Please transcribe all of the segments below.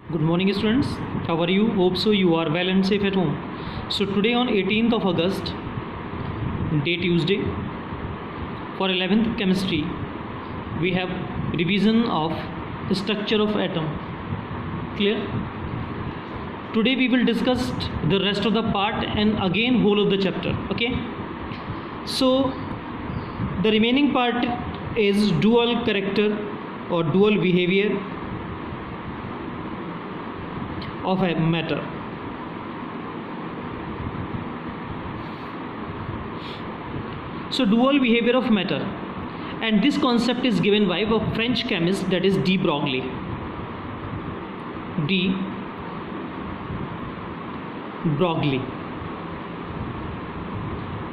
Good morning, students. How are you? Hope so you are well and safe at home. So today on 18th of August, day Tuesday, for 11th chemistry, we have revision of the structure of atom. Clear? Today we will discuss the rest of the part and again whole of the chapter. Okay. So the remaining part is dual character or dual behavior of a matter. So dual behavior of matter, and this concept is given by a French chemist, that is de Broglie. De Broglie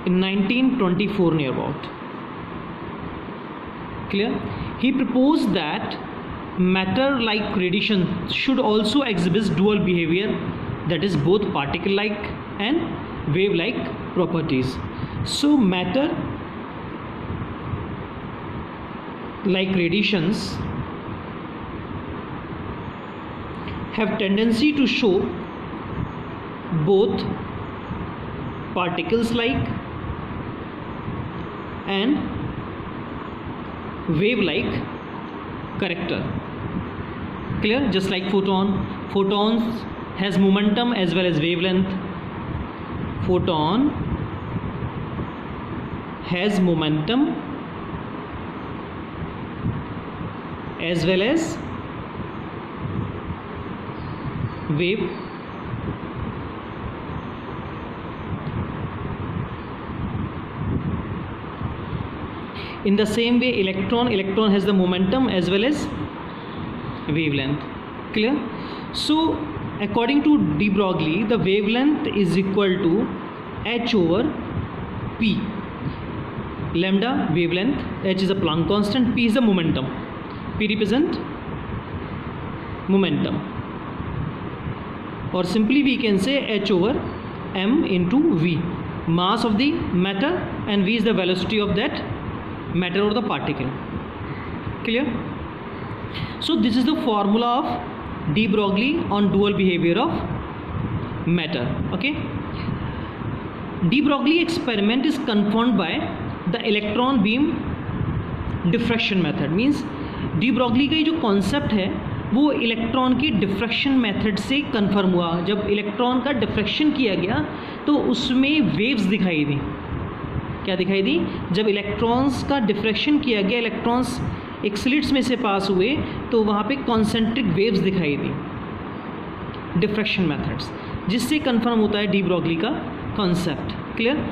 in 1924 near about. Clear? He proposed that matter like radiation should also exhibit dual behavior, that is both particle like and wave like properties. So matter like radiations have tendency to show both particles like and wave like character. Clear? Just like photons has momentum as well as wavelength. Photon has momentum as well as wave. In the same way, electron has the momentum as well as wavelength. Clear? So according to de Broglie, the wavelength is equal to h over p. Lambda wavelength, h is a Planck constant, p is the momentum. P represent momentum, or simply we can say h over m into v, mass of the matter, and v is the velocity of that matter or the particle. Clear? So this is the formula of de Broglie on dual behavior of matter. Okay. De Broglie experiment is confirmed by the electron beam diffraction method. Means de Broglie का ये जो concept है वो electron की diffraction method से confirm हुआ. जब electron का डिफ्रैक्शन किया गया तो उसमें वेव्स दिखाई दी. क्या दिखाई दी? जब इलेक्ट्रॉन्स का डिफ्रैक्शन किया गया, इलेक्ट्रॉन्स एक स्लिट्स में से पास हुए तो वहाँ पे कॉन्सेंट्रिक वेव्स दिखाई दी, डिफ्रैक्शन मेथड्स, जिससे कंफर्म होता है डी ब्रॉगली का कॉन्सेप्ट. क्लियर?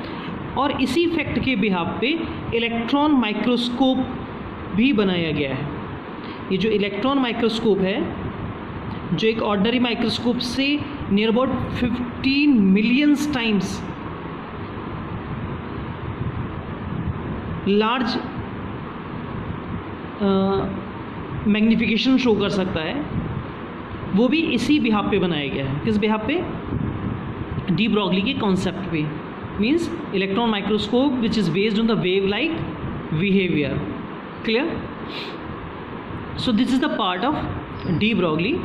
और इसी फैक्ट के बिहाफ पे इलेक्ट्रॉन माइक्रोस्कोप भी बनाया गया है. ये जो इलेक्ट्रॉन माइक्रोस्कोप है, जो एक ऑर्डिनरी माइक्रोस्कोप से near about 15 millions times large magnification show कर सकता है, वो भी इसी बिहाफ पे बनाया गया है. किस बिहाफ पे? डी ब्रॉगली के कॉन्सेप्ट पे. Means electron microscope which is based on the wave like behaviour. Clear? So this is the part of de Broglie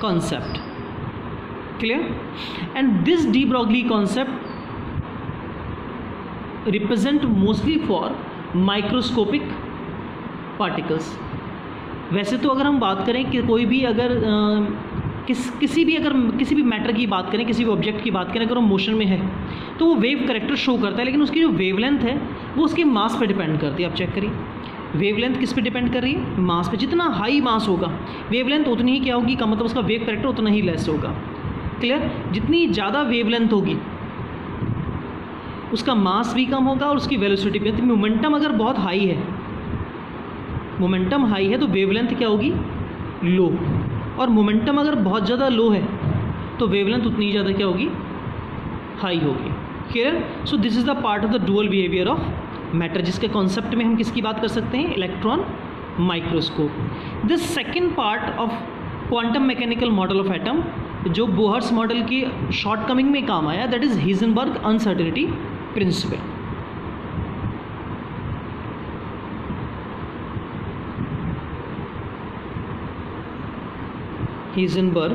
concept. Clear? And this de Broglie concept represent mostly for microscopic particles. वैसे तो अगर हम बात करें कि कोई भी अगर किसी भी मैटर की बात करें, किसी भी ऑब्जेक्ट की बात करें, अगर वो मोशन में है तो वो वेव करेक्टर शो करता है, लेकिन उसकी जो वेवलेंथ है वो उसके मास पे डिपेंड करती है. आप चेक करिए, वेवलेंथ किस पे डिपेंड कर रही है? मास पे. जितना हाई मास होगा वेवलेंथ उतनी ही क्या होगी का मतलब उसका वेव करेक्टर उतना ही लेस होगा. क्लियर? जितनी ज़्यादा वेवलेंथ होगी उसका मास भी कम होगा और उसकी वेलोसिटी भी. तो मोमेंटम अगर बहुत हाई है, मोमेंटम हाई है तो वेवलेंथ क्या होगी? लो. और मोमेंटम अगर बहुत ज़्यादा लो है तो वेवलेंथ उतनी ज़्यादा क्या होगी? हाई होगी. Clear? So this is the part of the dual behaviour of matter, जिसके कॉन्सेप्ट में हम किसकी बात कर सकते हैं? Electron microscope. The second part of quantum mechanical model of atom, जो बोहर्स मॉडल की शॉर्टकमिंग में काम आया, that is Heisenberg uncertainty principal. Heisenberg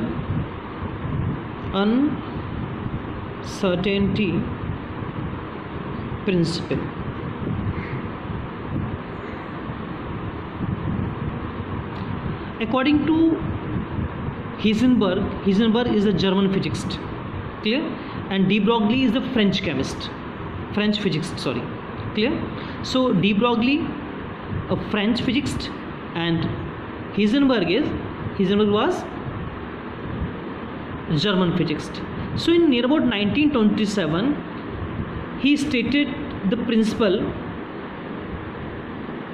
uncertainty principle. According to Heisenberg is a German physicist, clear, and de Broglie is the French physicist, sorry, clear. So de Broglie, a French physicist, and Heisenberg was German physicist. So in near about 1927, he stated the principle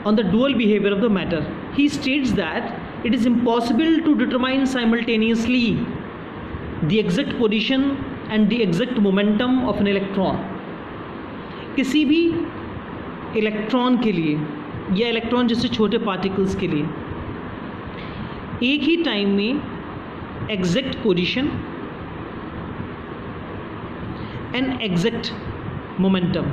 on the dual behavior of the matter. He states that it is impossible to determine simultaneously the exact position and the exact momentum of an electron. किसी भी electron के लिए या electron जैसे छोटे particles के लिए एक ही टाइम में exact position and exact momentum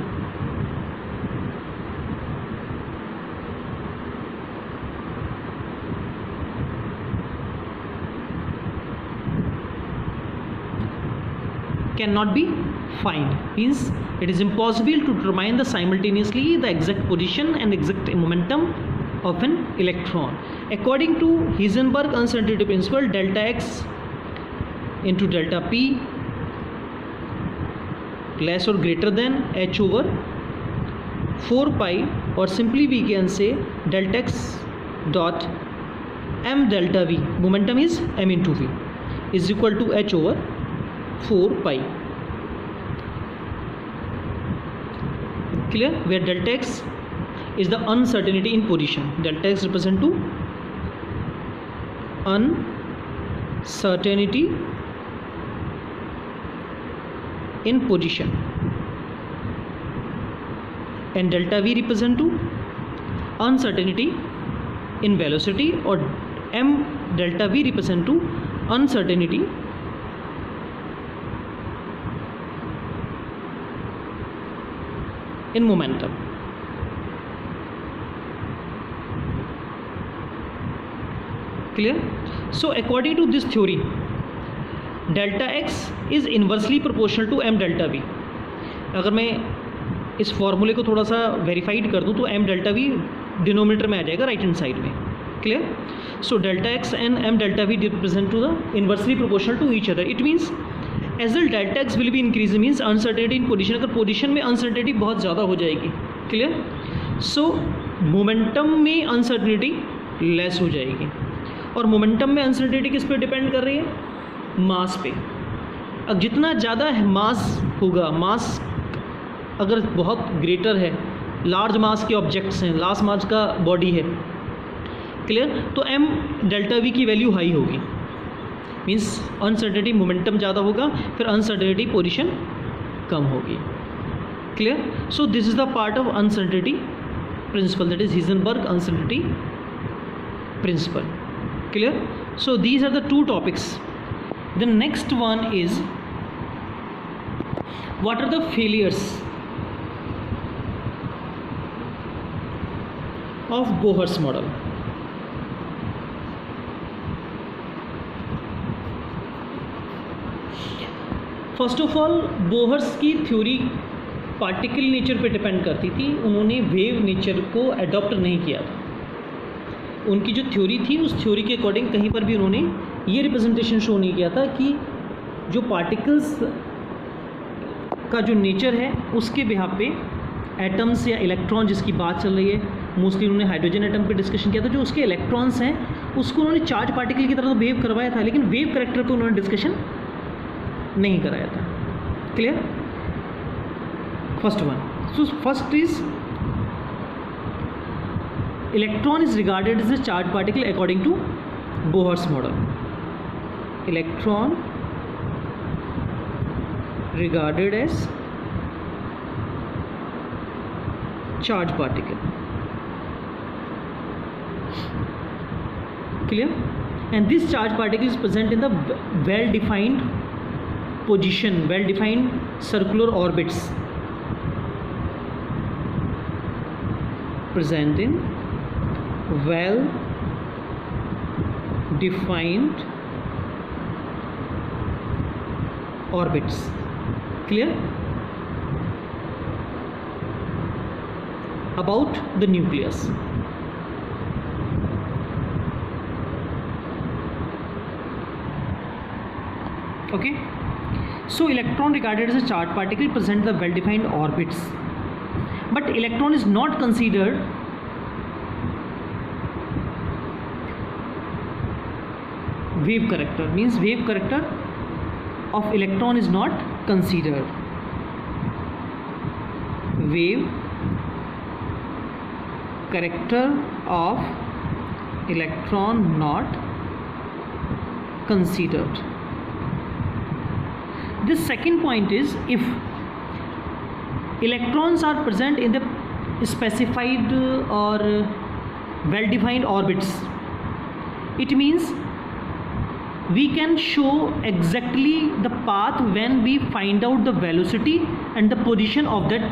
cannot be found. Means it is impossible to determine simultaneously the exact position and exact momentum of an electron. According to Heisenberg uncertainty principle, delta x into delta p less or greater than h over 4 pi, or simply we can say delta x dot m delta v, momentum is m into v, is equal to h over 4 pi. Clear? Where delta x is the uncertainty in position. Delta x represent to uncertainty in position, and delta v represent to uncertainty in velocity, or m delta v represent to uncertainty in momentum. Clear? So according to this theory, delta x is inversely proportional to m delta v. अगर मैं इस फॉर्मूले को थोड़ा सा verified कर दूं तो m delta v डिनोमिनेटर में आ जाएगा राइट हैंड साइड में. Clear? So delta x and m delta v represent to the inversely proportional to each other. It means as well delta x will be increase, means uncertainty in position. अगर position में uncertainty बहुत ज़्यादा हो जाएगी, clear, so momentum में uncertainty less हो जाएगी. और मोमेंटम में अनसर्टेनिटी किस पे डिपेंड कर रही है? मास पे. अब जितना ज़्यादा मास होगा, मास अगर बहुत ग्रेटर है, लार्ज मास के ऑब्जेक्ट्स हैं, लार्ज मास का बॉडी है, क्लियर, तो एम डेल्टा वी की वैल्यू हाई होगी. मीन्स अनसर्टेनिटी मोमेंटम ज़्यादा होगा, फिर अनसर्टेनिटी पोजीशन कम होगी. Clear? So this is the part of uncertainty principle, that is Heisenberg uncertainty principle. Clear? So these are the two topics. The next one is what are the failures of Bohr's model. First of all, Bohr's की theory particle nature पे depend करती थी. उन्होंने wave nature को adopt नहीं किया था. उनकी जो थ्योरी थी, उस थ्योरी के अकॉर्डिंग कहीं पर भी उन्होंने ये रिप्रेजेंटेशन शो नहीं किया था कि जो पार्टिकल्स का जो नेचर है उसके बिहाफ पे एटम्स या इलेक्ट्रॉन जिसकी बात चल रही है, मोस्टली उन्होंने हाइड्रोजन एटम पे डिस्कशन किया था. जो उसके इलेक्ट्रॉन्स हैं उसको उन्होंने चार्ज पार्टिकल की तरह तो बिहेव करवाया था, लेकिन वेव करेक्टर पे उन्होंने डिस्कशन नहीं कराया था. Clear? First one. So first is electron is regarded as a charge particle according to Bohr's model. Electron regarded as charge particle. Clear? And this charge particle is present in the well defined position, well defined circular orbits, present in well defined orbits. Clear? About the nucleus. Okay, so electron regarded as a charged particle present the well-defined orbits, but electron is not considered wave character, means wave character of electron is not considered. Wave character of electron not considered. The second point is, if electrons are present in the specified or well-defined orbits, it means we can show exactly the path when we find out the velocity and the position of that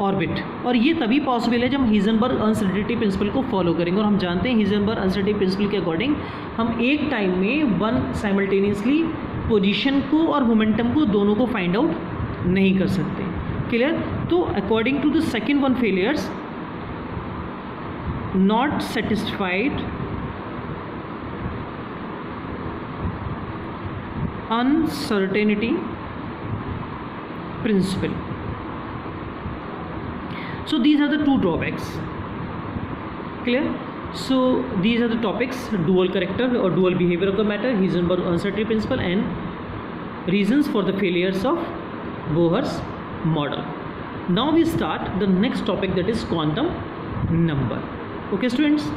orbit. और ये तभी possible है जब हम Heisenberg uncertainty principle को follow करेंगे. और हम जानते हैं हीजनबर्ग अनसर्टेनिटी प्रिंसिपल के अकॉर्डिंग हम एक टाइम में वन साइमल्टेनियसली पोजीशन को और मोमेंटम को दोनों को फाइंड आउट नहीं कर सकते. क्लियर? तो according to the second one failures not satisfied uncertainty principle. So these are the two drawbacks. Clear? So these are the topics: dual character or dual behavior of the matter, Heisenberg uncertainty principle, and reasons for the failures of Bohr's model. Now we start the next topic, that is quantum number. Okay students.